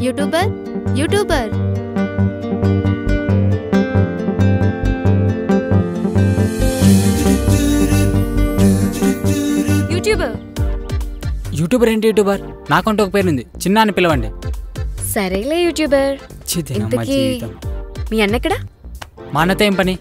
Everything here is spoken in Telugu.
యూట్యూబర్ యూట్యూబర్ యూట్యూబర్ యూట్యూబర్ ఏంటి యూట్యూబర్? నాకంటూ ఒక పేరుంది, చిన్న అని పిలవండి. సరేలే యూట్యూబర్. ఇంతకీ మీ అన్న ఎక్కడా? మా అన్నతో ఏం పని?